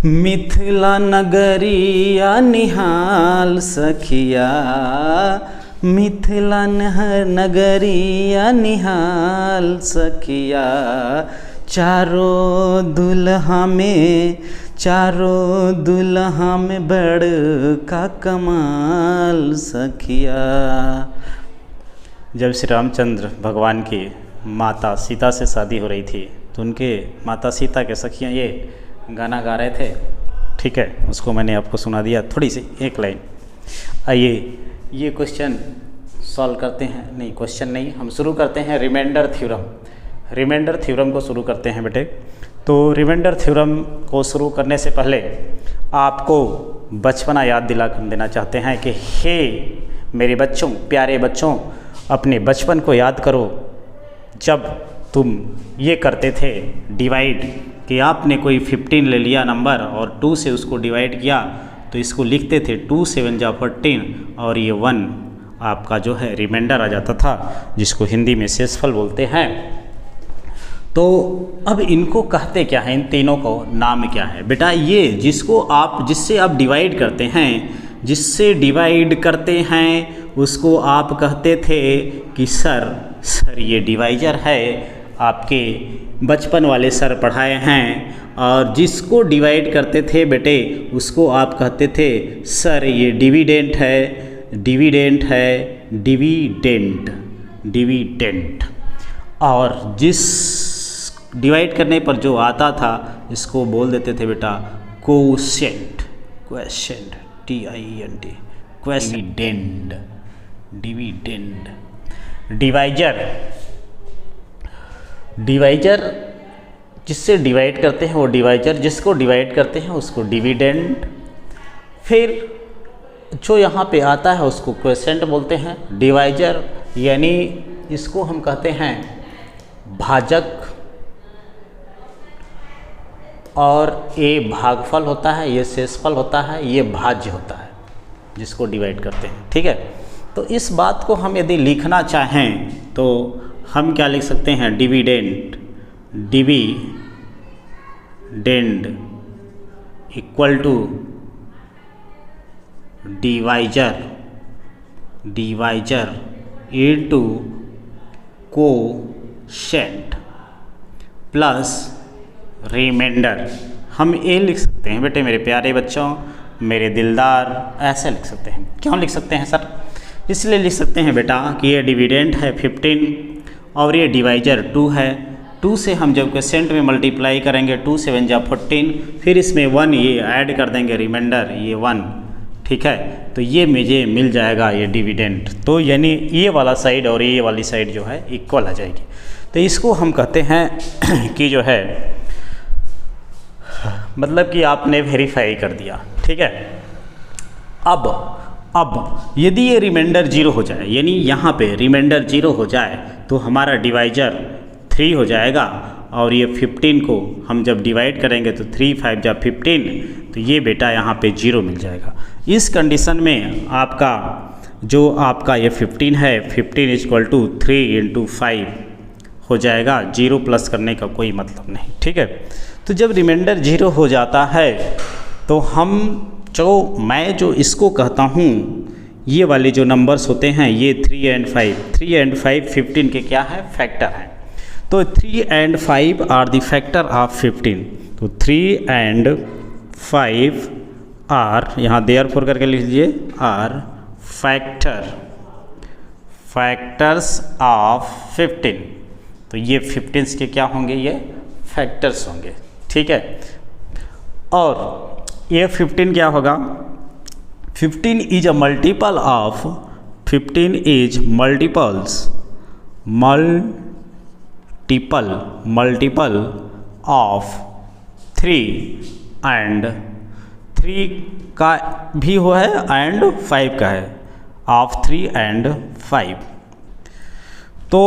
मिथिला नगरिया निहाल सखिया, मिथिला नगरिया निहाल सखिया, चारों दुल्हा में बड़का कमाल सखिया। जब श्री रामचंद्र भगवान की माता सीता से शादी हो रही थी तो उनके माता सीता के सखियाँ ये गाना गा रहे थे। ठीक है, उसको मैंने आपको सुना दिया, थोड़ी सी एक लाइन। आइए ये क्वेश्चन सॉल्व करते हैं, नहीं क्वेश्चन नहीं, हम शुरू करते हैं रिमाइंडर थ्योरम। रिमाइंडर थ्योरम को शुरू करते हैं बेटे। तो रिमाइंडर थ्योरम को शुरू करने से पहले आपको बचपना याद दिला देना चाहते हैं कि हे मेरे बच्चों, प्यारे बच्चों, अपने बचपन को याद करो जब तुम ये करते थे डिवाइड, कि आपने कोई 15 ले लिया नंबर और 2 से उसको डिवाइड किया तो इसको लिखते थे 2 7 जा 14 और ये 1 आपका जो है रिमाइंडर आ जाता था, जिसको हिंदी में शेषफल बोलते हैं। तो अब इनको कहते क्या है, इन तीनों को नाम क्या है बेटा? ये जिससे आप डिवाइड करते हैं, जिससे डिवाइड करते हैं उसको आप कहते थे कि सर ये डिवाइजर है, आपके बचपन वाले सर पढ़ाए हैं। और जिसको डिवाइड करते थे बेटे उसको आप कहते थे सर ये डिविडेंट है। और जिस डिवाइड करने पर जो आता था इसको बोल देते थे बेटा कोशेंट, TIENT, डिविडेंड। डिवाइजर जिससे डिवाइड करते हैं वो डिवाइजर, जिसको डिवाइड करते हैं उसको डिविडेंड। फिर जो यहाँ पे आता है उसको क्वेसेंट बोलते हैं। डिवाइजर यानी इसको हम कहते हैं भाजक, और ये भागफल होता है, ये शेषफल होता है, ये भाज्य होता है जिसको डिवाइड करते हैं। ठीक है, तो इस बात को हम यदि लिखना चाहें तो हम क्या लिख सकते हैं? Dividend equal to divisor into quotient plus remainder. हम ये लिख सकते हैं बेटे मेरे प्यारे बच्चों, मेरे दिलदार, ऐसे लिख सकते हैं। क्यों लिख सकते हैं सर? इसलिए लिख सकते हैं बेटा कि ये डिविडेंड है 15 और ये डिवाइजर 2 है। 2 से हम जब क्वेश्चन में मल्टीप्लाई करेंगे 2 7 जा 14, फिर इसमें 1 ये ऐड कर देंगे रिमाइंडर, ये 1। ठीक है, तो ये मुझे मिल जाएगा ये डिविडेंड। तो यानी ये वाला साइड और ये वाली साइड जो है इक्वल आ जाएगी। तो इसको हम कहते हैं कि जो है मतलब कि आपने वेरीफाई कर दिया। ठीक है, अब यदि ये रिमाइंडर 0 हो जाए, यानी यहाँ पे रिमाइंडर 0 हो जाए तो हमारा डिवाइजर 3 हो जाएगा, और ये 15 को हम जब डिवाइड करेंगे तो 3 5 जा 15, तो ये बेटा यहाँ पे 0 मिल जाएगा। इस कंडीशन में आपका ये 15 है, 15 इक्वल टू 3 × 5 हो जाएगा। 0 प्लस करने का कोई मतलब नहीं। ठीक है, तो जब रिमाइंडर 0 हो जाता है तो मैं जो इसको कहता हूँ, ये वाले जो नंबर्स होते हैं ये 3 और 5 15 के क्या है? फैक्टर हैं। तो 3 और 5 आर द फैक्टर ऑफ 15। तो 3 और 5 आर, यहाँ देयरफॉर करके लिख लीजिए, आर फैक्टर्स ऑफ 15। तो ये 15 के क्या होंगे? ये फैक्टर्स होंगे। ठीक है, और ये 15 क्या होगा? 15 is a multiple of 15 is multiple of 3 and 3 का भी हो है एंड 5 का है, ऑफ 3 एंड 5। तो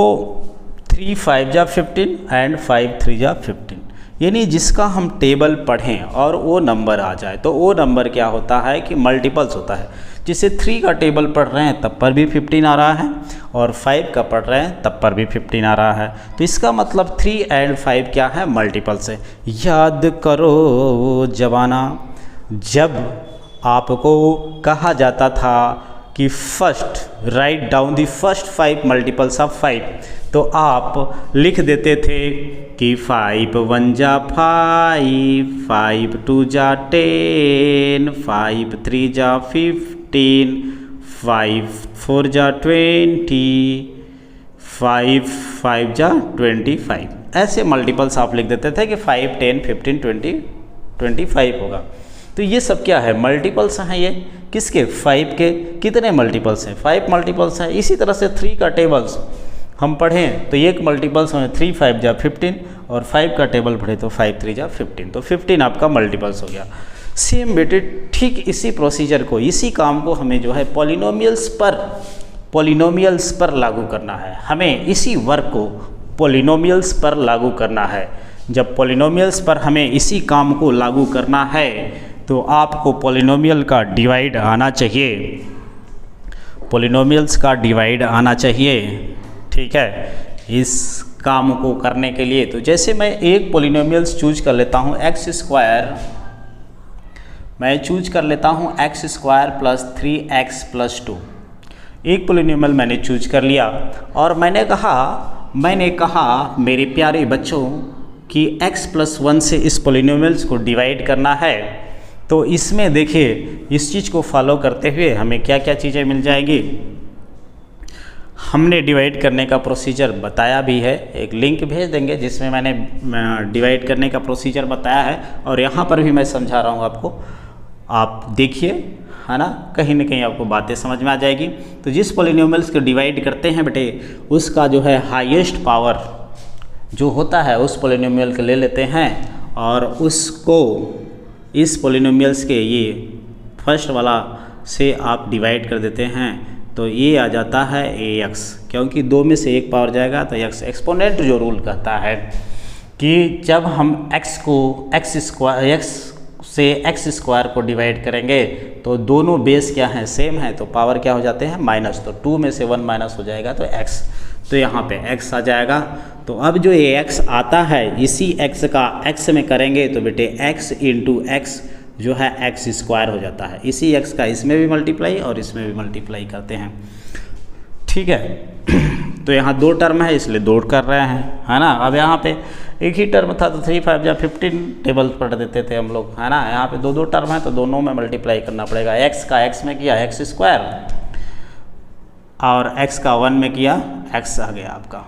3 5 जा 15 एंड 5 3 जा 15। यानी जिसका हम टेबल पढ़ें और वो नंबर आ जाए तो वो नंबर क्या होता है कि मल्टीपल्स होता है। जिसे 3 का टेबल पढ़ रहे हैं तब पर भी 15 आ रहा है और 5 का पढ़ रहे हैं तब पर भी 15 आ रहा है। तो इसका मतलब 3 और 5 क्या है, मल्टीपल्स है। याद करो वो जमाना जब आपको कहा जाता था कि first write down the first 5 multiples of 5, तो आप लिख देते थे कि 5 1 जा 5, 5 2 जा 10, 5 3 जा 15, 5 4 जा 20, 5 5 जा 25। ऐसे मल्टीपल्स आप लिख देते थे कि 5 10 15 20 25 होगा। तो ये सब क्या है, मल्टीपल्स हैं। ये किसके, 5 के कितने मल्टीपल्स हैं, 5 मल्टीपल्स हैं। इसी तरह से 3 का टेबल्स हम पढ़ें तो एक मल्टीपल्स होंगे 3 5 जा 15 और 5 का टेबल पढ़े तो 5 3 जा 15, तो 15 आपका मल्टीपल्स हो गया। सेम बेटे ठीक इसी प्रोसीजर को, इसी काम को हमें जो है पॉलिनोमियल्स पर लागू करना है। हमें इसी वर्क को पॉलिनोमियल्स पर लागू करना है। जब पॉलिनोमियल्स पर हमें इसी काम को लागू करना है तो आपको पॉलिनोमियल का डिवाइड आना चाहिए, पॉलिनोमियल्स का डिवाइड आना चाहिए। ठीक है, इस काम को करने के लिए तो जैसे मैं एक पॉलिनोमियल्स चूज कर लेता हूँ एक्स स्क्वायर, मैं चूज कर लेता हूँ x square plus 3x plus 2। एक पॉलिनोमियल मैंने चूज कर लिया और मैंने कहा मेरे प्यारे बच्चों कि x प्लस 1 से इस पॉलिनोमियल्स को डिवाइड करना है। तो इसमें देखिए इस चीज़ को फॉलो करते हुए हमें क्या क्या चीज़ें मिल जाएगी। हमने डिवाइड करने का प्रोसीजर बताया भी है, एक लिंक भेज देंगे जिसमें मैंने डिवाइड करने का प्रोसीजर बताया है और यहाँ पर भी मैं समझा रहा हूँ आपको, आप देखिए, है ना, कहीं ना कहीं आपको बातें समझ में आ जाएगी। तो जिस पॉलिनोमियल्स को डिवाइड करते हैं बेटे उसका जो है हाईएस्ट पावर जो होता है उस पॉलिनोमियल को ले लेते हैं और उसको इस पॉलिनोमियल्स के ये फर्स्ट वाला से आप डिवाइड कर देते हैं तो ये आ जाता है ax, क्योंकि 2 में से 1 पावर जाएगा तो x। एक्सपोनेंट जो रूल कहता है कि जब हम x को x से x स्क्वायर को डिवाइड करेंगे तो दोनों बेस क्या हैं, सेम है, तो पावर क्या हो जाते हैं, माइनस। तो 2 में से 1 माइनस हो जाएगा तो x, तो यहाँ पे x आ जाएगा। तो अब जो ये x आता है इसी x का x में करेंगे तो बेटे x इंटू x जो है x स्क्वायर हो जाता है। इसी x का इसमें भी मल्टीप्लाई और इसमें भी मल्टीप्लाई करते हैं। ठीक है, तो यहाँ 2 टर्म है इसलिए 2 कर रहे हैं, है ना। अब यहाँ पे एक ही टर्म था तो 3 5 या 15 टेबल पढ़ देते थे हम लोग, है ना। यहाँ पे 2 टर्म है तो दोनों में मल्टीप्लाई करना पड़ेगा। x का x में किया x स्क्वायर और x का 1 में किया x आ गया आपका।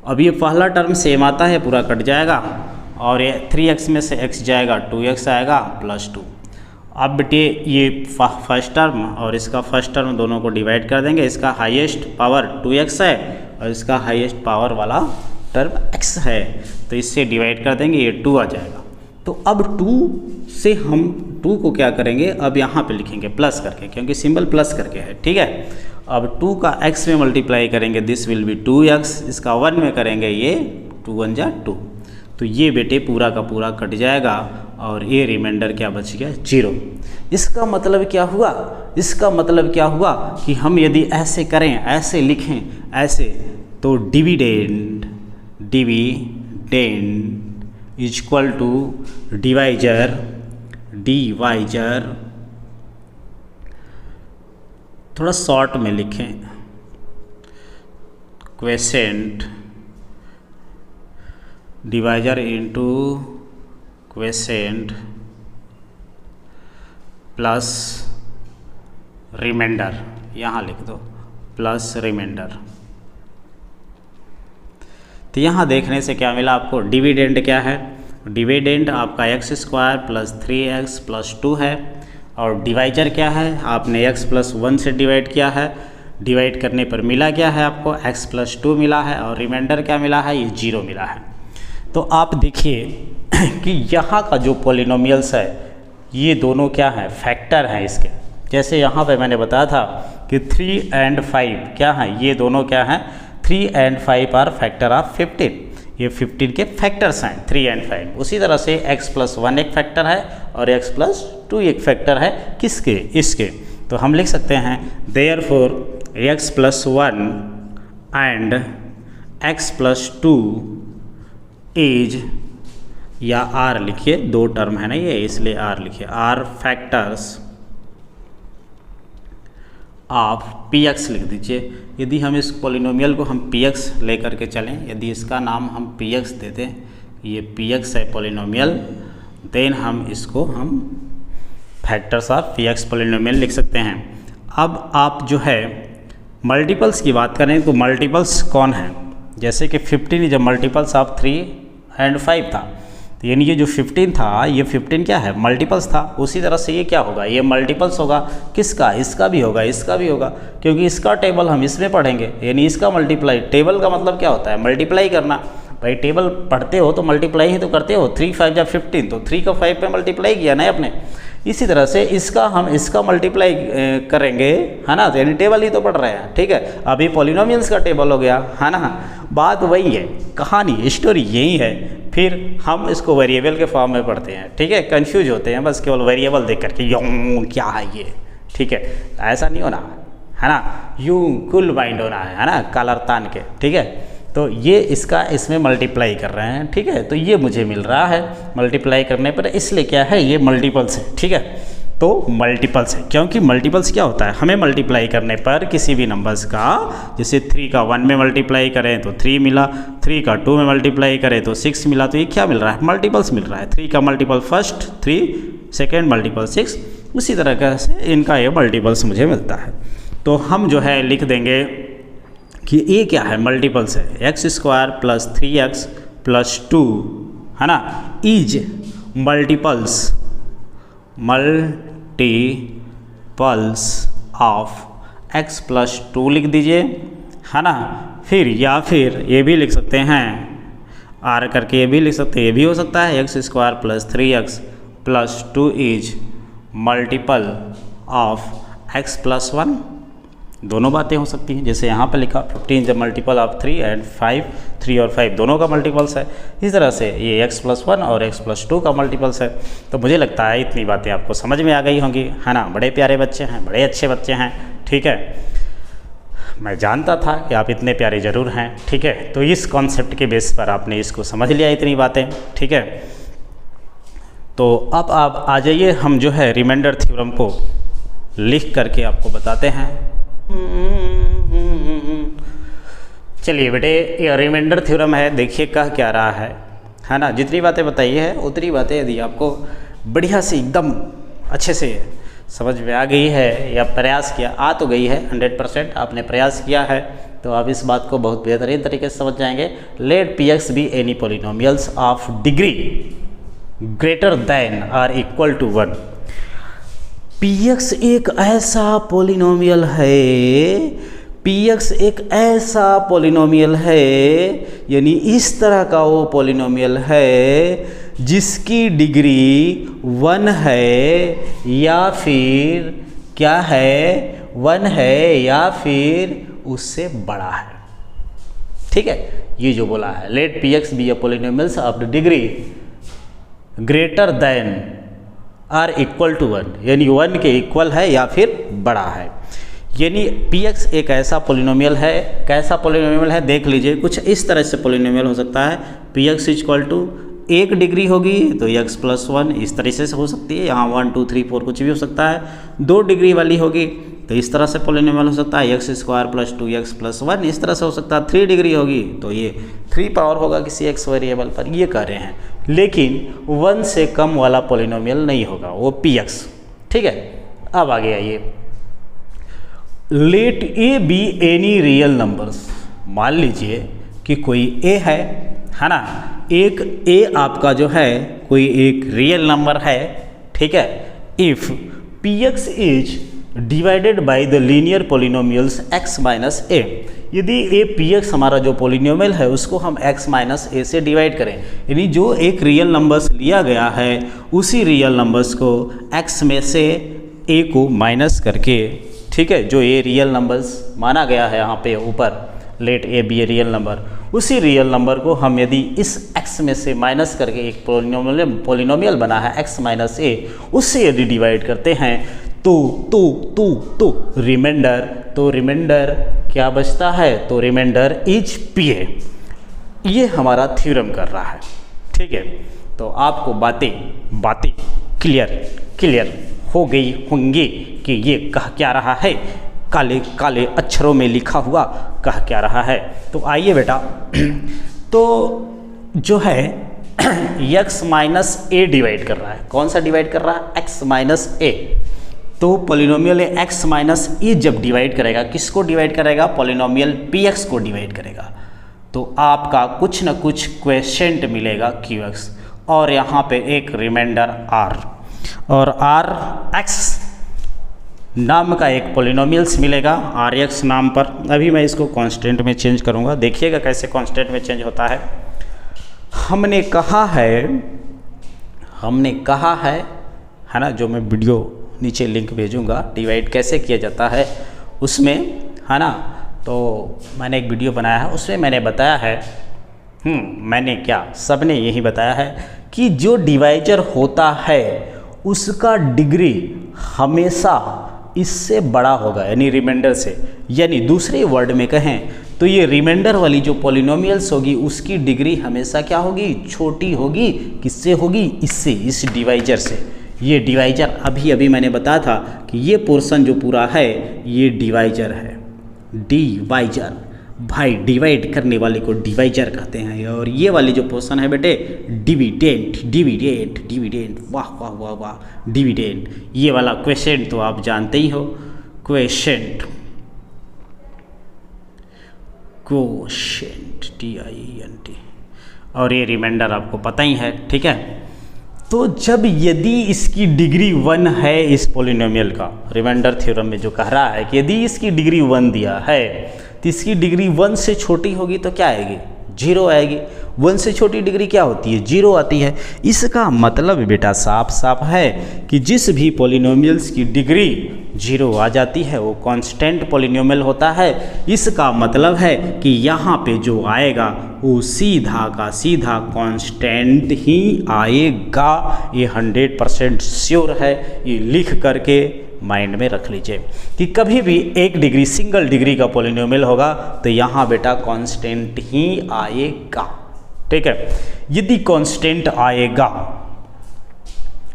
अब ये पहला टर्म सेम आता है, पूरा कट जाएगा और ये 3x में से x जाएगा 2x आएगा प्लस 2। अब बेटे ये फर्स्ट टर्म और इसका फर्स्ट टर्म दोनों को डिवाइड कर देंगे। इसका हाईएस्ट पावर 2x है और इसका हाईएस्ट पावर वाला टर्म x है, तो इससे डिवाइड कर देंगे, ये 2 आ जाएगा। तो अब 2 से हम 2 को क्या करेंगे, अब यहाँ पे लिखेंगे प्लस करके, क्योंकि सिंबल प्लस करके है। ठीक है, अब 2 का x में मल्टीप्लाई करेंगे, दिस विल बी 2x। इसका 1 में करेंगे, ये 2 1 जा 2। तो ये बेटे पूरा का पूरा कट जाएगा और ये रिमाइंडर क्या बच गया, 0। इसका मतलब क्या हुआ, इसका मतलब क्या हुआ कि हम यदि ऐसे करें, ऐसे लिखें, ऐसे, तो dividend is equal to divisor थोड़ा शॉर्ट में लिखें, quotient divisor into quotient plus remainder, यहाँ लिख दो प्लस रिमाइंडर। तो यहाँ देखने से क्या मिला आपको, डिविडेंड क्या है, डिविडेंड आपका x square plus 3x plus 2 है और डिवाइजर क्या है, आपने x प्लस 1 से डिवाइड किया है, डिवाइड करने पर मिला क्या है आपको, x प्लस 2 मिला है और रिमाइंडर क्या मिला है, ये 0 मिला है। तो आप देखिए कि यहाँ का जो पॉलिनोमियल्स है ये दोनों क्या है, फैक्टर हैं इसके। जैसे यहाँ पे मैंने बताया था कि 3 और 5 क्या हैं, ये दोनों क्या हैं, 3 और 5 आर फैक्टर ऑफ 15। ये 15 के फैक्टर्स हैं 3 एंड 5। उसी तरह से x+1 एक फैक्टर है और x+2 एक फैक्टर है किसके, इसके। तो हम लिख सकते हैं therefore x+1 and x+2 is, या r लिखिए, 2 टर्म है ना ये इसलिए r लिखिए, r फैक्टर्स ऑफ px लिख दीजिए। यदि हम इस पॉलिनोमियल को हम px लेकर के चलें, यदि इसका नाम हम px दे दें, ये px है पॉलिनोमियल, देन हम इसको हम फैक्टर्स ऑफ px पॉलिनोमियल लिख सकते हैं। अब आप जो है मल्टीपल्स की बात करें तो मल्टीपल्स कौन है, जैसे कि 15 जब मल्टीपल्स ऑफ 3 एंड 5 था, तो यानी ये जो 15 था, ये 15 क्या है, मल्टीपल्स था। उसी तरह से ये क्या होगा, ये मल्टीपल्स होगा किसका, इसका भी होगा, इसका भी होगा, क्योंकि इसका टेबल हम इसमें पढ़ेंगे, यानी इसका मल्टीप्लाई। टेबल का मतलब क्या होता है, मल्टीप्लाई करना। भाई टेबल पढ़ते हो तो मल्टीप्लाई ही तो करते हो, 3 5 या 15, तो 3 का 5 पे मल्टीप्लाई किया ना आपने। इसी तरह से इसका हम इसका मल्टीप्लाई करेंगे, है ना, तो यानी टेबल ही तो पढ़ रहे हैं, ठीक है। अभी पॉलिनोमियल्स का टेबल हो गया, है ना, बात वही है, कहानी स्टोरी यही है। फिर हम इसको वेरिएबल के फॉर्म में पढ़ते हैं, ठीक है, कंफ्यूज होते हैं बस केवल वेरिएबल देख करके, यूँ क्या है ये, ठीक है, ऐसा नहीं होना है ना, यूँ कुल बाइंड होना है ना, कलर तान के, ठीक है। तो ये इसका इसमें मल्टीप्लाई कर रहे हैं, ठीक है, तो ये मुझे मिल रहा है मल्टीप्लाई करने पर, इसलिए क्या है, ये मल्टीपल्स है, ठीक है। तो मल्टीपल्स है, क्योंकि मल्टीपल्स क्या होता है, हमें मल्टीप्लाई करने पर किसी भी नंबर्स का, जैसे 3 का 1 में मल्टीप्लाई करें तो 3 मिला, 3 का 2 में मल्टीप्लाई करें तो 6 मिला, तो ये क्या मिल रहा है, मल्टीपल्स मिल रहा है। 3 का मल्टीपल फर्स्ट 3, सेकेंड मल्टीपल 6, उसी तरह से इनका ये मल्टीपल्स मुझे मिलता है। तो हम जो है लिख देंगे कि ये क्या है, मल्टीपल्स है, x² + 3x + 2, है ना, इज मल्टीपल्स ऑफ x+2 लिख दीजिए, है ना। फिर या फिर ये भी लिख सकते हैं, r करके ये भी लिख सकते हैं, ये भी हो सकता है x² + 3x + 2 is multiple of x+1। दोनों बातें हो सकती हैं, जैसे यहाँ पर लिखा 15 जब मल्टीपल ऑफ 3 एंड 5, 3 और 5 दोनों का मल्टीपल्स है। इस तरह से ये x+1 और x+2 का मल्टीपल्स है। तो मुझे लगता है इतनी बातें आपको समझ में आ गई होंगी, है ना। बड़े प्यारे बच्चे हैं, बड़े अच्छे बच्चे हैं, ठीक है। मैं जानता था कि आप इतने प्यारे ज़रूर हैं, ठीक है। तो इस कॉन्सेप्ट के बेस पर आपने इसको समझ लिया, इतनी बातें, ठीक है। तो अब आप आ जाइए, हम जो है रिमाइंडर थ्योरम को लिख करके आपको बताते हैं। चलिए बेटे, ये रिमाइंडर थ्योरम है, देखिए कह क्या रहा है ना। जितनी बातें बताई है उतनी बातें यदि आपको बढ़िया से एकदम अच्छे से समझ में आ गई है, या प्रयास किया, आ तो गई है 100%, आपने प्रयास किया है, तो आप इस बात को बहुत बेहतरीन तरीके से समझ जाएंगे। Let px be any polynomials of degree greater than और इक्वल टू 1। px एक ऐसा पॉलिनोमियल है, px एक ऐसा पॉलिनोमियल है, यानी इस तरह का वो पॉलिनोमियल है जिसकी डिग्री 1 है या फिर क्या है, 1 है या फिर उससे बड़ा है, ठीक है। ये जो बोला है, let px be a polynomials of the degree greater than or equal to 1, यानी 1 के इक्वल है या फिर बड़ा है। यानी px एक ऐसा पॉलिनोमियल है, कैसा पॉलिनोमियल है देख लीजिए, कुछ इस तरह से पॉलिनोमियल हो सकता है। px इक्वल टू 1 डिग्री होगी तो x+1 इस तरह से हो सकती है, यहाँ 1 2 3 4 कुछ भी हो सकता है। 2 डिग्री वाली होगी तो इस तरह से पॉलिनोमियल हो सकता है, x² + 2x+1 इस तरह से हो सकता है। 3 डिग्री होगी तो ये 3 पावर होगा किसी x वेरिएबल पर, ये कह रहे हैं। लेकिन 1 से कम वाला पॉलिनोमियल नहीं होगा, वो px, ठीक है। अब आगे आइए, let a be any real numbers. मान लीजिए कि कोई a है ना, एक a आपका जो है कोई एक रियल नंबर है, ठीक है। If px is divided by the linear polynomials x - a, यदि a px हमारा जो पॉलिनोमियल है उसको हम x - a से डिवाइड करें, यानी जो एक रियल नंबर्स लिया गया है उसी रियल नंबर्स को x में से a को माइनस करके, ठीक है, जो ये रियल नंबर्स माना गया है यहाँ पे ऊपर, let a be a real number, उसी रियल नंबर को हम यदि इस x में से माइनस करके एक पोलिनोमियल बना है x माइनस ए, उससे यदि डिवाइड करते हैं तो रिमाइंडर क्या बचता है? तो रिमाइंडर इज पी ए। ये हमारा थ्योरम कर रहा है, ठीक है। तो आपको बातें क्लियर हो गई होंगी कि ये कह क्या रहा है, काले काले अक्षरों में लिखा हुआ कह क्या रहा है। तो आइए बेटा, तो जो है x माइनस ए डिवाइड कर रहा है। कौन सा डिवाइड कर रहा है? x माइनस ए। तो पॉलिनोमियल x माइनस ए जब डिवाइड करेगा, किसको डिवाइड करेगा? पॉलिनोमियल px को डिवाइड करेगा। तो आपका कुछ न कुछ क्वेश्चन मिलेगा qx, और यहाँ पे एक रिमाइंडर r, और rx नाम का एक पॉलिनोमियल्स मिलेगा rx नाम पर। अभी मैं इसको कांस्टेंट में चेंज करूँगा, देखिएगा कैसे कांस्टेंट में चेंज होता है। हमने कहा है ना, जो मैं वीडियो नीचे लिंक भेजूँगा, डिवाइड कैसे किया जाता है उसमें, है ना। तो मैंने एक वीडियो बनाया है, उसमें मैंने बताया है, मैंने क्या, सबने यही बताया है कि जो डिवाइजर होता है उसका डिग्री हमेशा इससे बड़ा होगा, यानी रिमाइंडर से। यानी दूसरे वर्ड में कहें तो ये रिमाइंडर वाली जो पॉलिनोमियल्स होगी उसकी डिग्री हमेशा क्या होगी? छोटी होगी। किससे होगी? इससे, इस डिवाइजर से। ये डिवाइजर अभी मैंने बताया था कि ये पोर्शन जो पूरा है ये डिवाइजर है। डिवाइजर, भाई डिवाइड करने वाले को डिवाइजर कहते हैं। और ये वाली जो पोर्शन है बेटे, डिविडेंट, वाह, डिविडेंट। ये वाला क्वेश्चन तो आप जानते ही हो, क्वेश्चन DIENT, और ये रिमाइंडर आपको पता ही है, ठीक है। तो जब यदि इसकी डिग्री 1 है इस पॉलिनोमियल का, रिमाइंडर थ्योरम में जो कह रहा है कि यदि इसकी डिग्री 1 दिया है तो इसकी डिग्री 1 से छोटी होगी तो क्या आएगी? 0 आएगी। 1 से छोटी डिग्री क्या होती है? 0 आती है। इसका मतलब बेटा साफ है कि जिस भी पॉलिनोमियल्स की डिग्री 0 आ जाती है वो कांस्टेंट पॉलिनोमियल होता है। इसका मतलब है कि यहाँ पे जो आएगा वो सीधा का सीधा कांस्टेंट ही आएगा। ये 100% श्योर है। ये लिख करके माइंड में रख लीजिए कि कभी भी एक डिग्री, सिंगल डिग्री का पॉलिनोमियल होगा तो यहाँ बेटा कांस्टेंट ही आएगा, ठीक है। यदि कांस्टेंट आएगा,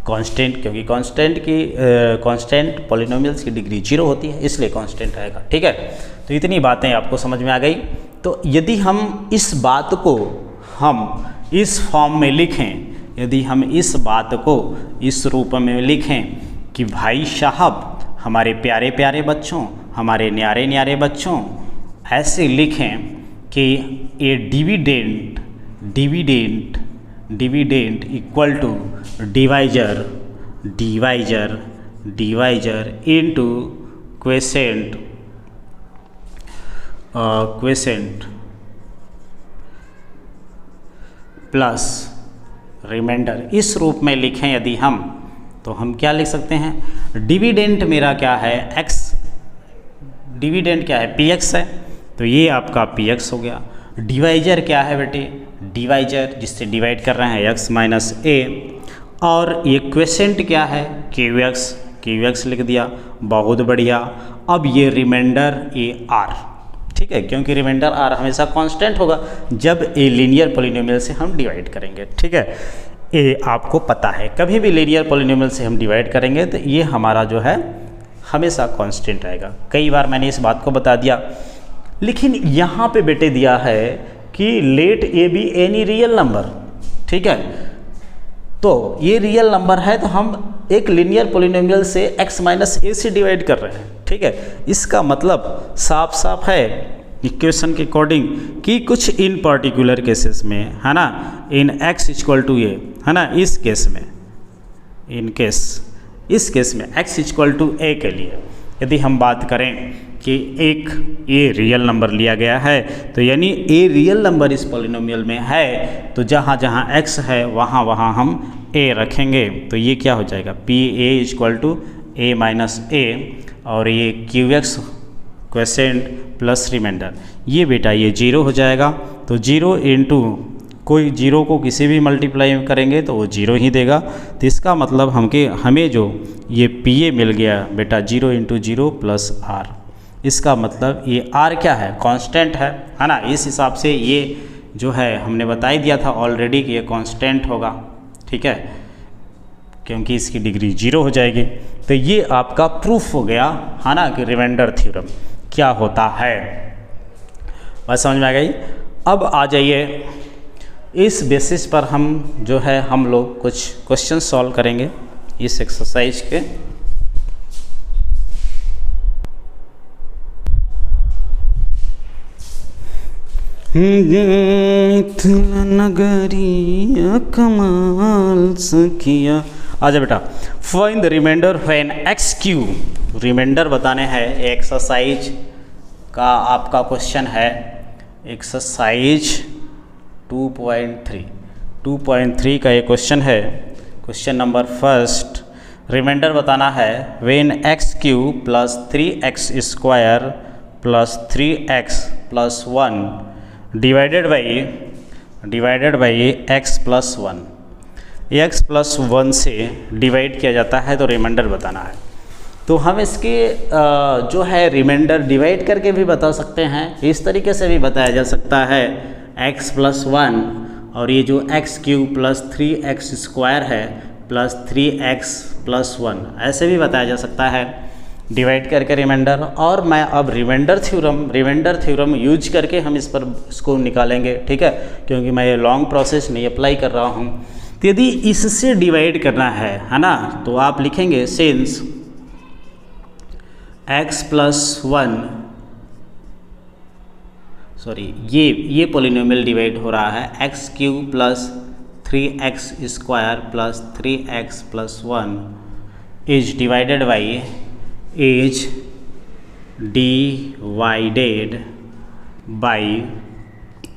कांस्टेंट, क्योंकि कांस्टेंट पॉलिनोमियल्स की डिग्री 0 होती है, इसलिए कांस्टेंट आएगा, ठीक है। तो इतनी बातें आपको समझ में आ गई। तो यदि हम इस बात को हम इस फॉर्म में लिखें, यदि हम इस बात को इस रूप में लिखें कि भाई साहब हमारे प्यारे प्यारे बच्चों, हमारे न्यारे न्यारे बच्चों, ऐसे लिखें कि ये dividend equal to divisor into quotient plus remainder. इस रूप में लिखें यदि हम, तो हम क्या लिख सकते हैं? डिविडेंट मेरा क्या है? x। डिविडेंट क्या है? px है, तो ये आपका px हो गया। डिवाइजर क्या है बेटे? डिवाइजर जिससे डिवाइड कर रहे हैं x माइनस ए। और ये क्वेसेंट क्या है? qx लिख दिया, बहुत बढ़िया। अब ये रिमाइंडर ए r, ठीक है, क्योंकि रिमाइंडर r हमेशा कांस्टेंट होगा जब ए लीनियर पॉलिनोमियल से हम डिवाइड करेंगे, ठीक है। ये आपको पता है, कभी भी लीनियर पॉलिनोमियल से हम डिवाइड करेंगे तो ये हमारा जो है हमेशा कांस्टेंट आएगा। कई बार मैंने इस बात को बता दिया। लेकिन यहाँ पे बेटे दिया है कि let a be any real number, ठीक है। तो ये रियल नंबर है तो हम एक लीनियर पॉलिनोमियल से x माइनस ए से डिवाइड कर रहे हैं, ठीक है। इसका मतलब साफ है इक्वेशन के अकॉर्डिंग कि कुछ इन पर्टिकुलर केसेस में, है ना, इन x इक्वल टू ए, है ना, इस केस में, इस केस में x इक्वल टू ए के लिए यदि हम बात करें कि एक ए रियल नंबर लिया गया है, तो यानी ए रियल नंबर इस पॉलिनोमियल में है, तो जहाँ जहाँ x है वहाँ हम a रखेंगे। तो ये क्या हो जाएगा? P A equal to A minus A, और ये क्वेसेंट प्लस रिमाइंडर, ये बेटा ये 0 हो जाएगा। तो 0 इंटू कोई 0 को किसी भी मल्टीप्लाई करेंगे तो वो 0 ही देगा। तो इसका मतलब हमें जो ये PA मिल गया बेटा 0 इंटू 0 प्लस R। इसका मतलब ये R क्या है, कांस्टेंट है ना। इस हिसाब से ये जो है हमने बता ही दिया था ऑलरेडी कि ये कांस्टेंट होगा, ठीक है, क्योंकि इसकी डिग्री 0 हो जाएगी। तो ये आपका प्रूफ हो गया है ना कि रिमाइंडर थ्योरम क्या होता है। बात समझ में आ गई। अब आ जाइए, इस बेसिस पर हम जो है हम लोग कुछ क्वेश्चन सॉल्व करेंगे इस एक्सरसाइज के। नगरिया कमाल सखिया। आजा बेटा, find the remainder when x क्यू, रिमाइंडर बताने हैं। एक्सरसाइज का आपका क्वेश्चन है एक्सरसाइज 2.3 का ये क्वेश्चन है। क्वेश्चन नंबर फर्स्ट, रिमाइंडर बताना है when x cube plus 3x square plus 3x plus 1 divided by x plus 1, x plus 1 से डिवाइड किया जाता है तो रिमाइंडर बताना है। तो हम इसके जो है रिमाइंडर डिवाइड करके भी बता सकते हैं, इस तरीके से भी बताया जा सकता है x प्लस 1 और ये जो x cube plus 3x square है प्लस 3x प्लस 1, ऐसे भी बताया जा सकता है डिवाइड करके रिमाइंडर। और मैं अब रिमाइंडर थ्योरम यूज करके हम इसको निकालेंगे, ठीक है, क्योंकि मैं ये लॉन्ग प्रोसेस नहीं अप्लाई कर रहा हूँ। तो यदि इससे डिवाइड करना है ना, तो आप लिखेंगे सिंस x प्लस 1, सॉरी ये पोलिनोमियल डिवाइड हो रहा है x cube plus 3x square plus 3x plus 1 is divided by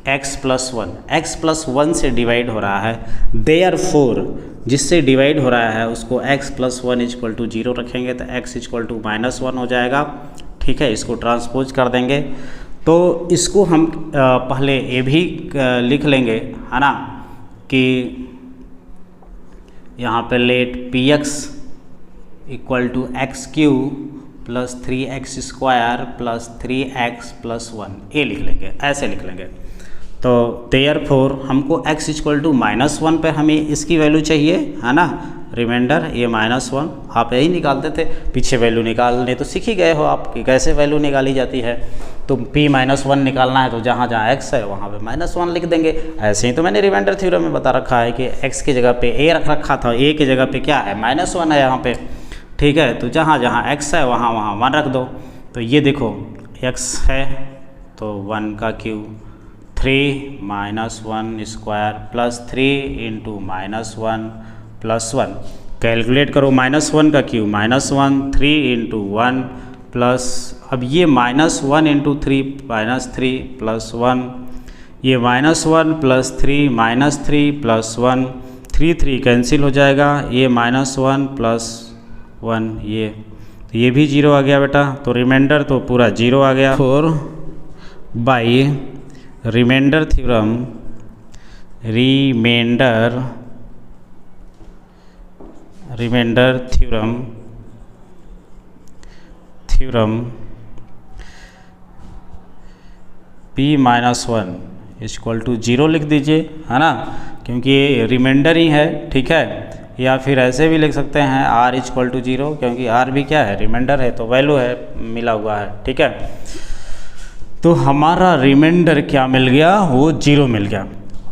x plus 1 से डिवाइड हो रहा है। देयरफॉर जिससे डिवाइड हो रहा है उसको x प्लस 1 इक्वल टू 0 रखेंगे तो x इक्वल टू -1 हो जाएगा, ठीक है। इसको ट्रांसपोज कर देंगे तो इसको हम पहले ये भी लिख लेंगे, है ना, कि यहाँ पे let px equal to x cube plus 3x square plus 3x plus 1, ये लिख लेंगे, ऐसे लिख लेंगे। तो देयरफॉर हमको x इक्वल टू -1 पे हमें इसकी वैल्यू चाहिए, है ना, रिमाइंडर ये -1। आप यही निकालते थे, पीछे वैल्यू निकालने तो सीख ही गए हो आप कि कैसे वैल्यू निकाली जाती है। तो p-1 निकालना है तो जहाँ जहाँ x है वहाँ पे -1 लिख देंगे। ऐसे ही तो मैंने रिमाइंडर थ्योरम में बता रखा है कि x की जगह पे a रख रखा था, a की जगह पे क्या है -1 है यहाँ पे, ठीक है। तो जहाँ जहाँ x है वहाँ वहाँ 1 रख दो। तो ये देखो x है तो 1 का Q 3 -1 square plus 3 into -1 plus 1, calculate करो -1 का क्यू -1 3 इंटू 1 प्लस, अब ये -1 इंटू 3 -3 प्लस 1, ये -1 प्लस 3 -3 प्लस 1, 3 कैंसिल हो जाएगा, ये -1 प्लस 1 ये भी 0 आ गया बेटा। तो रिमाइंडर तो पूरा 0 आ गया। 4 by remainder theorem p-1 equal to 0 लिख दीजिए, है ना, क्योंकि ये रिमाइंडर ही है, ठीक है। या फिर ऐसे भी लिख सकते हैं r इक्वल टू 0, क्योंकि r भी क्या है, रिमाइंडर है, तो वैल्यू है मिला हुआ है, ठीक है। तो हमारा रिमाइंडर क्या मिल गया, वो 0 मिल गया।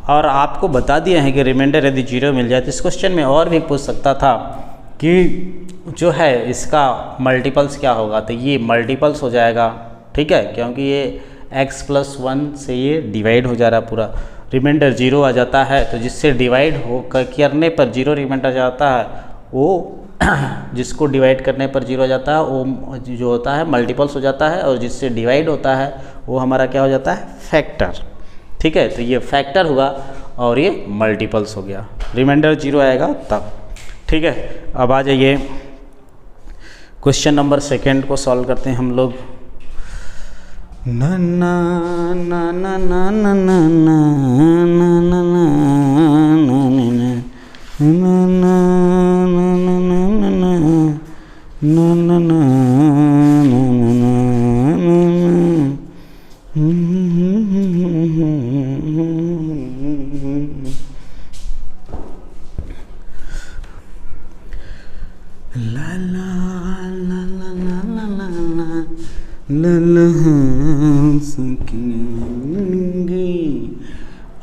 और आपको बता दिया है कि रिमाइंडर यदि 0 मिल जाए तो इस क्वेश्चन में और भी पूछ सकता था कि जो है इसका मल्टीपल्स क्या होगा, तो ये मल्टीपल्स हो जाएगा, ठीक है, क्योंकि ये x प्लस 1 से ये डिवाइड हो जा रहा है पूरा, रिमाइंडर 0 आ जाता है। तो जिससे डिवाइड हो करने पर 0 रिमाइंडर जाता है, वो जिसको डिवाइड करने पर 0 हो जाता है वो जो होता है मल्टीपल्स हो जाता है, और जिससे डिवाइड होता है वो हमारा क्या हो जाता है, फैक्टर, ठीक है। तो ये फैक्टर हुआ और ये मल्टीपल्स हो गया, रिमाइंडर 0 आएगा तब, ठीक है। अब आ जाइए क्वेश्चन नंबर 2 को सॉल्व करते हैं हम लोग। ना ना ना ना ना ना ना ना ना ना ना ना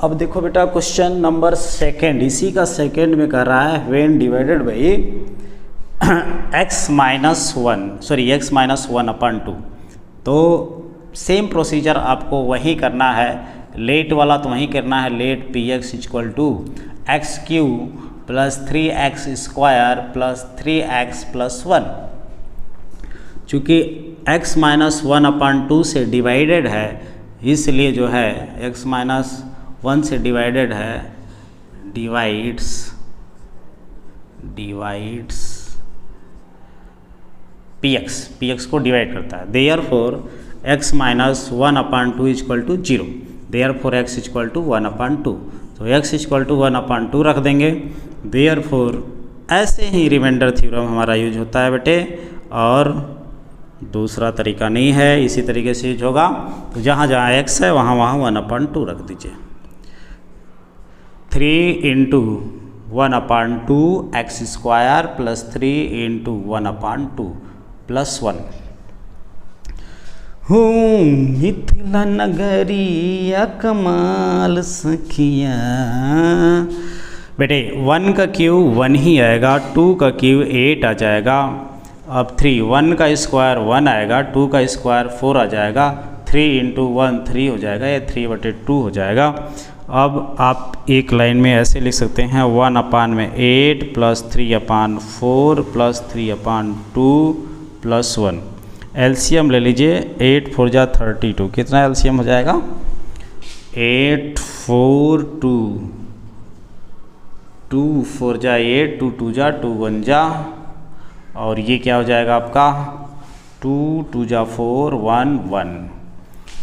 अब देखो बेटा क्वेश्चन नंबर सेकंड, इसी का सेकंड में कर रहा है when divided by x minus one upon 2। तो सेम प्रोसीजर आपको वही करना है, लेट वाला तो वही करना है, let p x equal to x cube plus 3x square plus 3x plus 1। चूँकि x माइनस वन अपन 2 से डिवाइडेड है, इसलिए जो है x माइनस 1 से डिवाइडेड है, डिवाइड्स px को डिवाइड करता है। Therefore x minus one upon 2 equal to 0, therefore x equal to 1 upon 2। तो x इक्वल टू 1 अपन 2 रख देंगे। देयरफॉर ऐसे ही रिमाइंडर थ्योरम हमारा यूज होता है बेटे, और दूसरा तरीका नहीं है, इसी तरीके से यूज होगा। तो जहाँ जहाँ x है वहाँ वहाँ 1 अपन 2 रख दीजिए। 3 into 1 upon 2 x square plus 3 into 1 upon 2 plus 1। हो मिथिला नगरिया कमाल सखिया। बेटे 1 का क्यू 1 ही आएगा, 2 का क्यू 8 आ जाएगा। अब 3, 1 का स्क्वायर 1 आएगा, 2 का स्क्वायर 4 आ जाएगा, 3 इंटू 1 3 हो जाएगा, या 3/2 हो जाएगा। अब आप एक लाइन में ऐसे लिख सकते हैं 1 अपान में 8 प्लस 3 अपान 4 प्लस 3 अपान 2 प्लस 1। एलसीएम ले लीजिए, 8 4 जा 32, कितना एलसीएम हो जाएगा? 8 4 2, 2 4 जा 8, 2 2 जा 2 1 जा, और ये क्या हो जाएगा आपका 2 2 जा 4 1 1।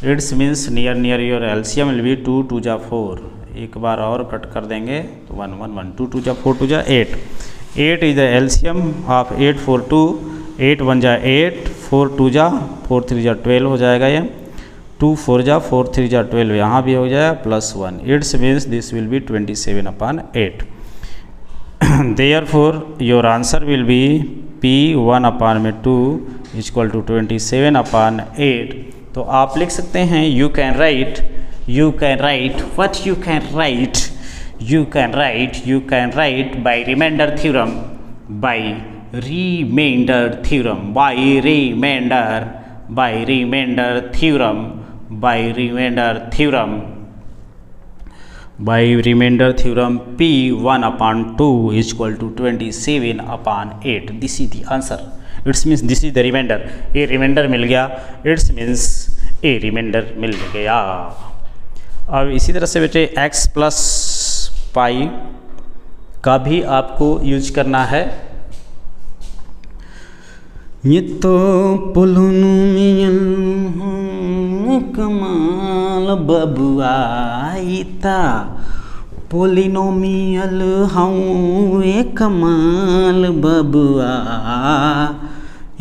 It's means near your LCM will be 2 2 जा 4। एक बार और कट कर देंगे तो 1 1 1, 2 2 जा 4 2 जा 8। 8 इज द एलसीएम ऑफ 8 4 2, 8 1 जा 8, 4 2 जा 4 3 जा 12 हो जाएगा ये, 2 4 जा 4 3 जा 12 यहाँ भी हो जाएगा plus 1। It's means this will be 27 upon 8। Therefore your answer will be P 1 अपान में 2 इक्वल टू 27 अपान 8। तो आप लिख सकते हैं you can write what you can write by remainder theorem, by remainder theorem P1 upon 2 is equal to 27 upon 8. This is the answer. It means this is the remainder. A remainder मिल गया, it means a remainder मिल गया। अब इसी तरह से बेटे x plus पाई का भी आपको यूज करना है। ये तो पोलिनोमियल कमाल बबुआईता, पोलिनोमियल हूँ ये कमाल बबुआ,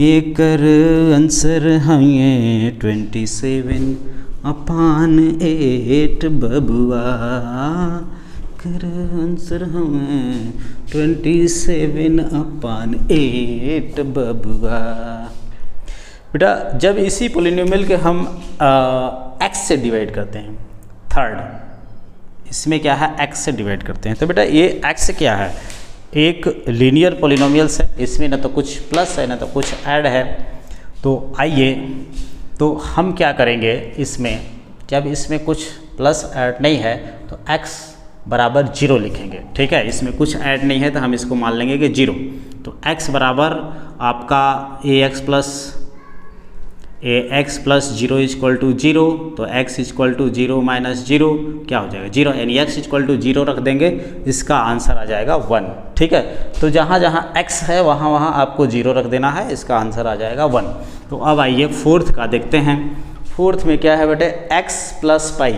एकर आंसर है 27 अपान 8 बबुआ, कर आंसर हमें 27 अपान 8 बबुआ। बेटा जब इसी पोलिनोमियल के हम x से डिवाइड करते हैं, थर्ड इसमें क्या है x से डिवाइड करते हैं, तो बेटा ये x क्या है, एक लीनियर पोलिनोमियल्स है, इसमें ना तो कुछ प्लस है ना तो कुछ ऐड है। तो आइए तो हम क्या करेंगे, इसमें जब इसमें कुछ प्लस ऐड नहीं है तो x बराबर 0 लिखेंगे। ठीक है, इसमें कुछ ऐड नहीं है तो हम इसको मान लेंगे कि 0। तो x बराबर आपका ax प्लस 0 इक्वल टू 0, तो x इक्वल टू 0 माइनस 0 क्या हो जाएगा 0, यानी x इक्वल टू 0 रख देंगे, इसका आंसर आ जाएगा 1। ठीक है, तो जहाँ जहाँ x है वहाँ वहाँ आपको 0 रख देना है, इसका आंसर आ जाएगा 1। तो अब आइए फोर्थ का देखते हैं। फोर्थ में क्या है बेटे, x प्लस पाई।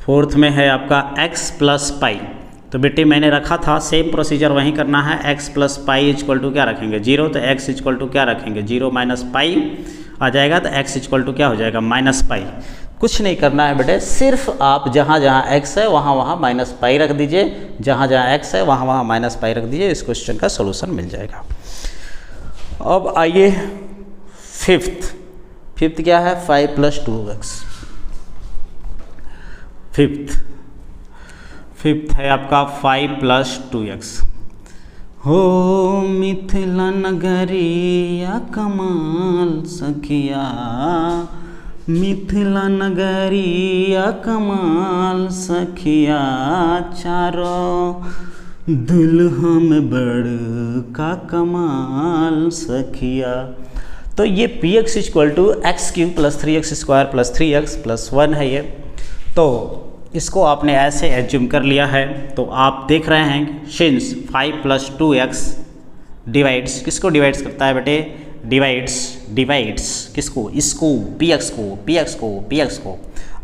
फोर्थ में है आपका x प्लस पाई। तो बेटे मैंने रखा था सेम प्रोसीजर वहीं करना है। x plus pi equal to क्या रखेंगे, 0, तो x इक्वल टू क्या रखेंगे, 0 माइनस पाई आ जाएगा, तो x इक्वल टू क्या हो जाएगा, माइनस पाई। कुछ नहीं करना है बेटे, सिर्फ आप जहाँ जहाँ x है वहाँ वहाँ माइनस पाई रख दीजिए, जहाँ जहाँ x है वहाँ वहाँ माइनस पाई रख दीजिए, इस क्वेश्चन का सोल्यूशन मिल जाएगा। अब आइए फिफ्थ क्या है, 5 प्लस 2x। फिफ्थ है आपका 5 प्लस 2x। हो मिथिला नगरिया कमाल सखिया, मिथिला नगरिया कमाल सखिया, चारों दुल्हा में बड़का कमाल सखिया। तो ये px equal to x cube plus 3x square plus 3x plus 1 है ये। तो इसको आपने ऐसे एज्यूम कर लिया है। तो आप देख रहे हैं सिंस 5 प्लस 2x डिवाइड्स, किसको डिवाइड्स करता है बेटे, डिवाइड्स किसको, इसको, px को।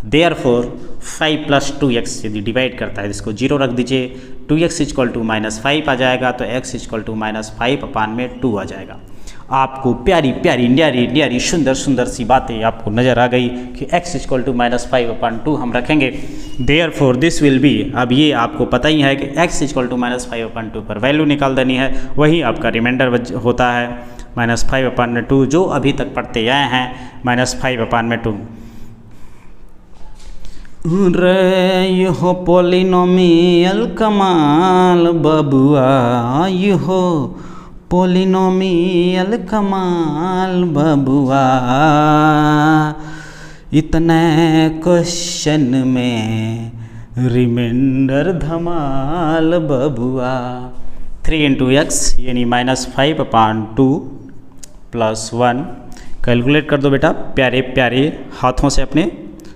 देयरफॉर 5 प्लस 2x यदि डिवाइड करता है इसको 0 रख दीजिए, 2x इक्वल टू माइनस 5 आ जाएगा, तो x इक्वल टू माइनस 5 अपान में 2 आ जाएगा। आपको प्यारी न्यारी सुंदर सी बातें आपको नज़र आ गई कि x equal to minus 5 upon 2 हम रखेंगे। देयरफॉर दिस विल बी, अब ये आपको पता ही है कि x equal to minus 5 upon 2 पर वैल्यू निकाल देनी है, वही आपका रिमाइंडर होता है माइनस 5 अपान में 2, जो अभी तक पढ़ते आए हैं माइनस 5 अपान में 2। रे यो पोलिनोमियल कमाल बबुआ, यो पोलिनोमियल कमाल बबुआ, इतने क्वेश्चन में रिमाइंडर धमाल बबुआ। 3 इंटू एक्स यानी माइनस 5 अपान 2 प्लस 1। कैलकुलेट कर दो बेटा, प्यारे हाथों से, अपने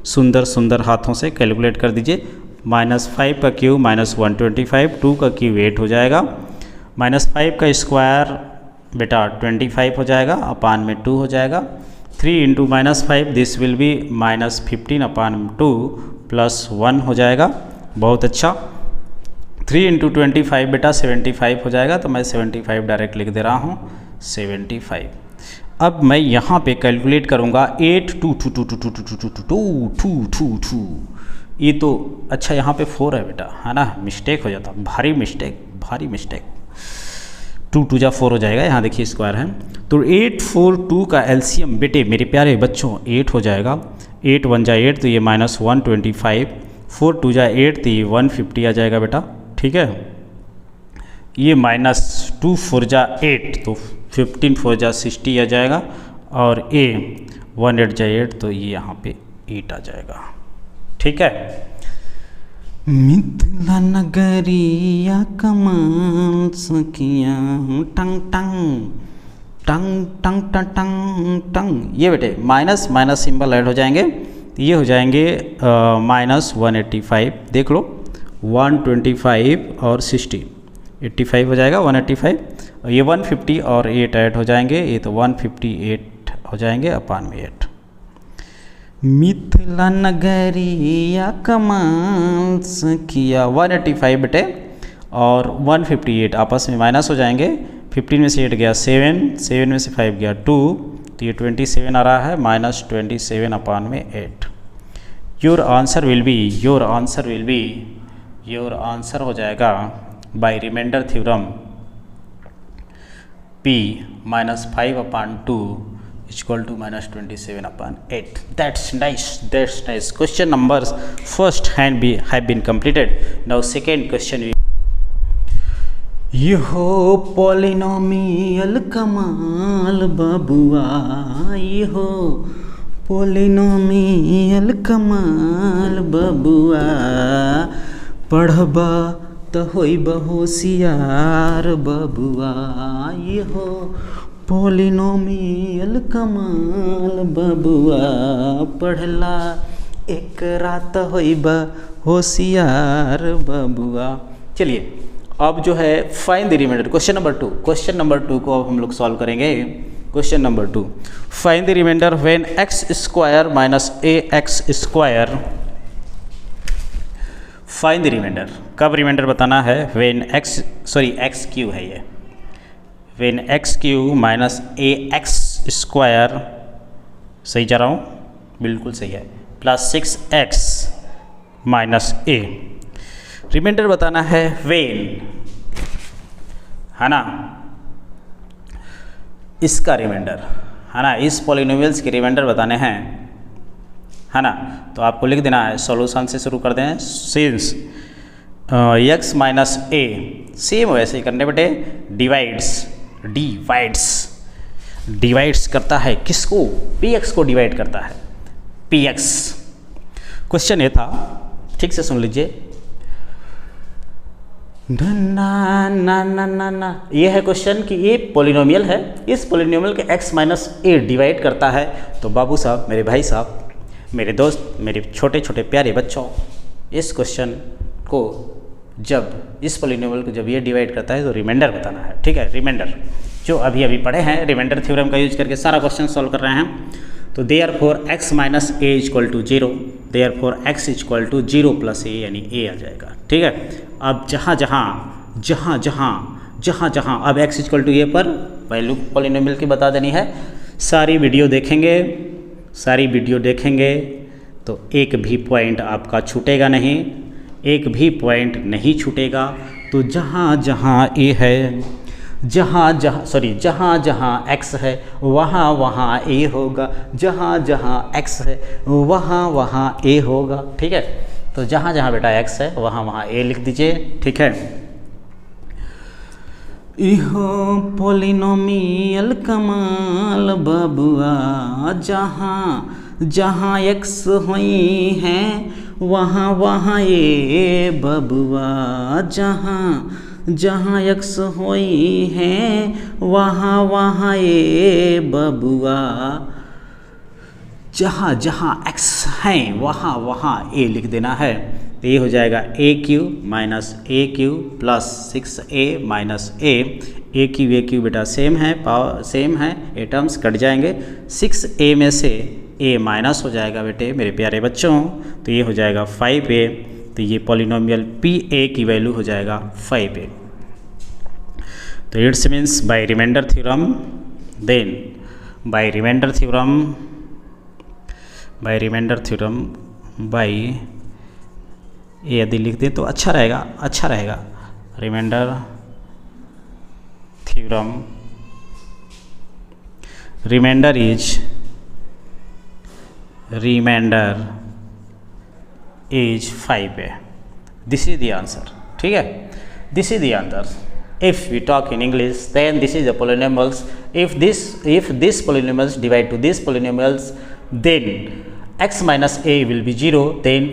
सुंदर हाथों से कैलकुलेट कर दीजिए। माइनस 5 का क्यूब माइनस 125, 2 का क्यूब 8 हो जाएगा, माइनस 5 का स्क्वायर बेटा 25 हो जाएगा, अपान में 2 हो जाएगा। 3 into minus 5 this will be minus 15 upon 2 plus 1 हो जाएगा। बहुत अच्छा। 3 इंटू 25 बेटा 75 हो जाएगा, तो मैं 75 डायरेक्ट लिख दे रहा हूँ 75। अब मैं यहाँ पे कैलकुलेट करूँगा 8 2 2 2 2 2 2 2 2 2। ये तो अच्छा यहाँ पे 4 है बेटा, है ना, मिस्टेक हो जाता, भारी मिस्टेक। 2 2 जा 4 हो जाएगा, यहाँ देखिए स्क्वायर है। तो 8 4 2 का एलसीएम बेटे मेरे प्यारे बच्चों 8 हो जाएगा। 8 1 जा 8, तो ये माइनस 125, 4 2 जा 8, तो ये 150 आ जाएगा बेटा, ठीक है। ये माइनस 2 4 जा 8, तो 15 4 जा 60 आ जाएगा, और ए 1 8 जा 8, तो ये यहाँ पे 8 आ जाएगा, ठीक है। मिथिला नगरिया कमाल सखिया, टंग टंग टंग टंग टंग टंग टंग। ये बेटे माइनस सिंबल ऐड हो जाएंगे, ये हो जाएंगे माइनस 185, देख लो 125 और 60, 85 हो जाएगा 185। ये 150 और 8 ऐड हो जाएंगे, ये तो 158 हो जाएंगे अपान में 8। मिथिला नगरिया कमाल सखिया 185 बेटे और 158 आपस में माइनस हो जाएंगे। 15 में से 8 गया 7, 7 में से 5 गया 2, तो ये 27 आ रहा है, माइनस 27 अपान में 8। योर आंसर हो जाएगा by remainder theorem P minus 5 upon 2 equal to minus 27 upon 8। That's nice. Question numbers first have been completed. Now second question. यहो पोलिनोमियल कमाल बबुआ, यहो पोलिनोमियल कमाल बबुआ, पढ़बा तो होइब होशियार बबुआ, यहो पोलिनोमियल कमाल बबुआ, पढ़ला एक रात होइब होशियार बबुआ। चलिए अब जो है find the remainder, question number 2 को अब हम लोग सॉल्व करेंगे। Question number 2, find the remainder when x square minus a x square. Find the remainder, कब रिमाइंडर बताना है? व्हेन एक्स क्यू है ये, when x cube minus a x square, सही जा रहा हूँ? बिल्कुल सही है, प्लस 6x माइनस ए। रिमाइंडर बताना है व्हेन, है ना, इसका रिमाइंडर, है ना, इस पॉलिनोमियल्स के रिमाइंडर बताने हैं, है ना। तो आपको लिख देना है, सॉल्यूशन से शुरू कर दें। सिंस x माइनस ए, सेम वैसे ही करने बेटे, डिवाइड्स करता है किसको? px को डिवाइड करता है, px। क्वेश्चन ये था, ठीक से सुन लीजिए। ना ना ना ना ना, ये है क्वेश्चन कि ये पॉलिनोमियल है, इस पॉलिनोमियल के x माइनस ए डिवाइड करता है। तो बाबू साहब, मेरे भाई साहब, मेरे दोस्त, मेरे छोटे छोटे प्यारे बच्चों, इस क्वेश्चन को जब, इस पॉलिनोमियल को जब ये डिवाइड करता है तो रिमाइंडर बताना है, ठीक है। रिमाइंडर जो अभी पढ़े हैं, रिमाइंडर थ्योरम का यूज करके सारा क्वेश्चन सॉल्व कर रहे हैं। तो therefore x minus A equal to 0, therefore x equal to 0 plus A, यानी a आ जाएगा, ठीक है। अब जहाँ जहाँ अब x इक्वल टू ए पर वैल्यू पॉलिनोमियल की बता देनी है। सारी वीडियो देखेंगे तो एक भी पॉइंट आपका छूटेगा नहीं, एक भी पॉइंट नहीं छूटेगा। तो जहाँ जहाँ ए है, जहाँ जहाँ x है वहाँ a होगा, जहाँ जहाँ x है वहाँ a होगा, ठीक है। तो जहाँ जहाँ बेटा x है वहाँ a लिख दीजिए, ठीक है। इहो पॉलिनोमियल कमाल बबुआ, जहाँ x हुई हैं वहाँ ए बबुआ, जहाँ x हुई हैं वहाँ ए बबुआ, जहाँ x हैं वहाँ ए लिख देना है। तो ये हो जाएगा ए क्यू प्लस 6a माइनस ए क्यू बेटा सेम है, पावर सेम है, ए टर्म्स कट जाएंगे। 6a में से a माइनस हो जाएगा बेटे मेरे प्यारे बच्चों, तो ये हो जाएगा 5a। तो ये पॉलिनोमियल pa की वैल्यू हो जाएगा 5a। तो it's means by remainder theorem, then by remainder theorem by ये यदि लिख दें तो अच्छा रहेगा। Remainder theorem, remainder is 5a। This is the answer, ठीक है, this is the answer. If we talk in English, then this is the polynomials. If this polynomials divide to these polynomials, then x minus a will be 0. Then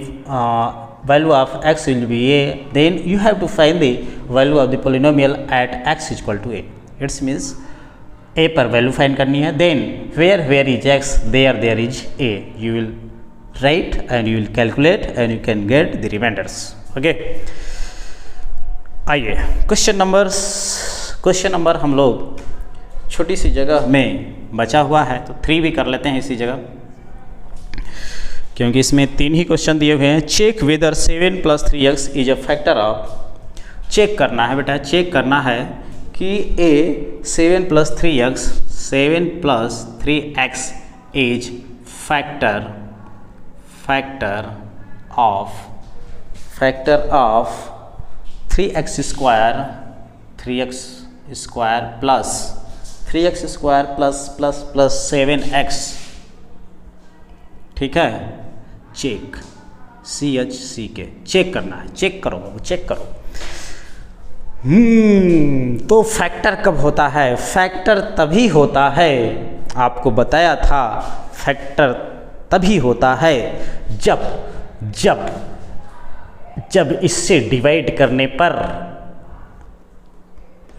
value of x will be a. Then you have to find the value of the polynomial at x equal to a. It means a पर value find करनी है. Then where is x? There is a. You will write and you will calculate and you can get the remainders. Okay. आइए question number हम लोग छोटी सी जगह में बचा हुआ है, तो 3 भी कर लेते हैं इसी जगह, क्योंकि इसमें 3 ही क्वेश्चन दिए हुए हैं। Check whether 7 + 3x is a factor of, check करना है बेटा, चेक करना है कि a 7 + 3x is factor of 3x square plus 7x, ठीक है। चेक CHCK चेक करना है, चेक करो बाबू, चेक करो। तो फैक्टर कब होता है? फैक्टर तभी होता है, आपको बताया था, फैक्टर तभी होता है जब इससे डिवाइड करने पर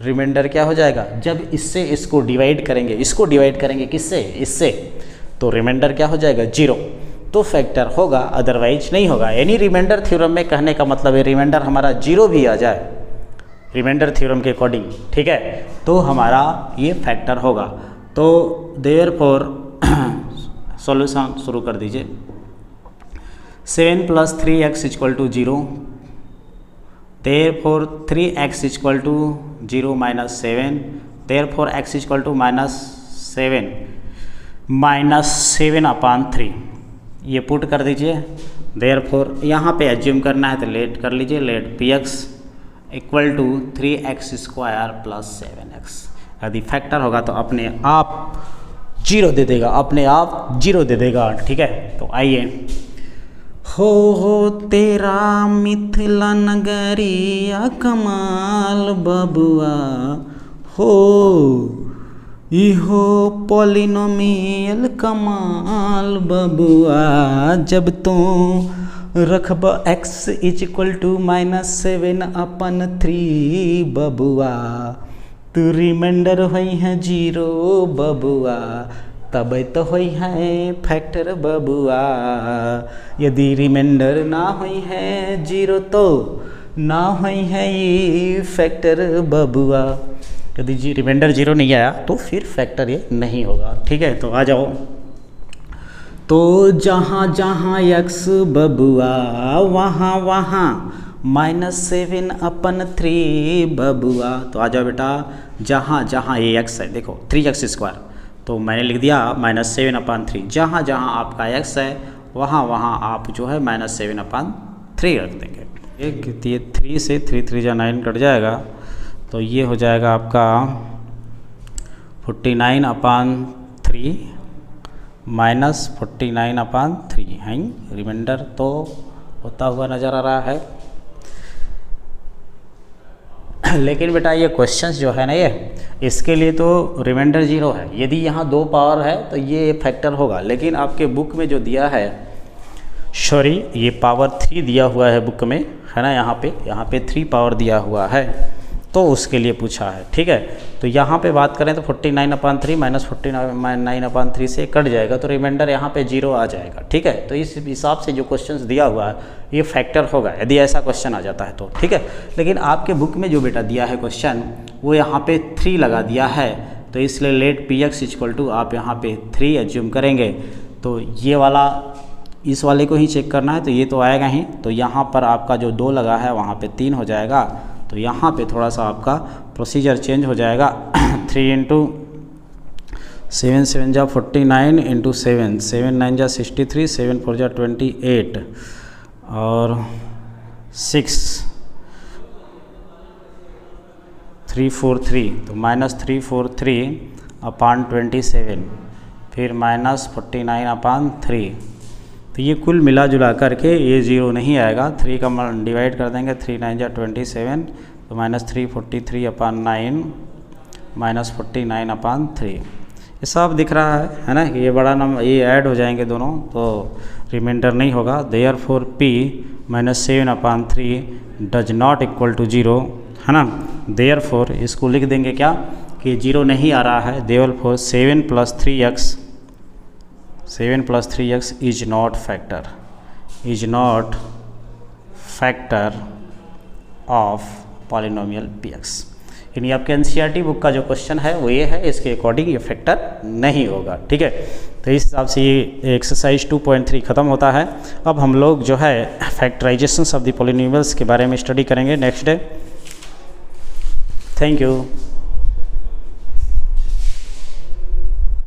रिमाइंडर क्या हो जाएगा? जब इससे इसको डिवाइड करेंगे किससे? इससे, तो रिमाइंडर क्या हो जाएगा? 0। तो फैक्टर होगा, अदरवाइज नहीं होगा। यानी रिमाइंडर थ्योरम में कहने का मतलब है रिमाइंडर हमारा 0 भी आ जाए रिमाइंडर थ्योरम के अकॉर्डिंग, ठीक है, तो हमारा ये फैक्टर होगा। तो देयरफॉर सॉल्यूशन शुरू कर दीजिए। 7 + 3x = 0, therefore 3x = 0 - 7, therefore x = -7/3 ये पुट कर दीजिए। देयरफॉर यहाँ पे एज्यूम करना है तो लेट कर लीजिए, लेट px = 3x² + 7x। यदि फैक्टर होगा तो अपने आप 0 दे देगा, अपने आप 0 दे देगा, ठीक है। तो आइए, हो तेरा मिथिला नगरिया कमाल बबुआ, हो इहो पॉलिनोमियल कमाल बबुआ, जब तू रखब x = -7/3 बबुआ, तू रिमाइंडर होई है 0 बबुआ, तब तो होई है फैक्टर बबुआ। यदि रिमाइंडर ना होई है 0 तो ना होई है ये फैक्टर बबुआ। यदि रिमाइंडर 0 नहीं आया तो फिर फैक्टर ये नहीं होगा, ठीक है। तो आ जाओ, तो जहाँ जहाँ x बबुआ वहाँ वहाँ -7/3 बबुआ। तो आ जाओ बेटा, जहाँ जहाँ ये x है, देखो 3x², तो मैंने लिख दिया -7/3। जहाँ जहाँ आपका x है वहाँ वहाँ आप जो है -7/3 रख देंगे। एक ये 3 से 3 3 जा 9 कट जाएगा, तो ये हो जाएगा आपका 49/3 -49/3 है। रिमाइंडर तो होता हुआ नज़र आ रहा है। लेकिन बेटा ये क्वेश्चंस जो है ना, ये इसके लिए तो रिमाइंडर 0 है। यदि यहाँ 2 पावर है तो ये फैक्टर होगा, लेकिन आपके बुक में जो दिया है, सॉरी ये पावर 3 दिया हुआ है बुक में, है ना। यहाँ पे 3 पावर दिया हुआ है, तो उसके लिए पूछा है, ठीक है। तो यहाँ पे बात करें तो 49/3 -49/3 से कट जाएगा, तो रिमाइंडर यहाँ पे 0 आ जाएगा, ठीक है। तो इस हिसाब से जो क्वेश्चंस दिया हुआ है ये फैक्टर होगा, यदि ऐसा क्वेश्चन आ जाता है तो, ठीक है। लेकिन आपके बुक में जो बेटा दिया है क्वेश्चन, वो यहाँ पे 3 लगा दिया है, तो इसलिए लेट px = आप यहाँ पे 3 एज्यूम करेंगे। तो ये वाला, इस वाले को ही चेक करना है, तो ये तो आएगा ही। तो यहाँ पर आपका जो 2 लगा है वहाँ पे 3 हो जाएगा। तो यहाँ पे थोड़ा सा आपका प्रोसीजर चेंज हो जाएगा। 3 × 7 7 जा 49 × 7 7 9 जा 63 7 4 जा 28 और 6 343, तो -343/27, फिर -49/3। तो ये कुल मिला जुला करके ये 0 नहीं आएगा। 3 का डिवाइड कर देंगे, 3 9 जा 27, तो -343/9 -49/3। ये सब दिख रहा है ना। ये बड़ा नंबर, ये ऐड हो जाएंगे दोनों, तो रिमाइंडर नहीं होगा। Therefore p -7/3 does not equal to 0, है ना। देयरफॉर इसको लिख देंगे क्या कि 0 नहीं आ रहा है। Therefore 7 + 3x is not factor of polynomial px। यानी आपके एनसीईआरटी बुक का जो क्वेश्चन है वो ये है, इसके अकॉर्डिंग ये फैक्टर नहीं होगा, ठीक है। तो इस हिसाब से ये एक्सरसाइज 2.3 ख़त्म होता है। अब हम लोग जो है फैक्टराइजेशन ऑफ द पॉलिनोमियल्स के बारे में स्टडी करेंगे नेक्स्ट डे। Thank you.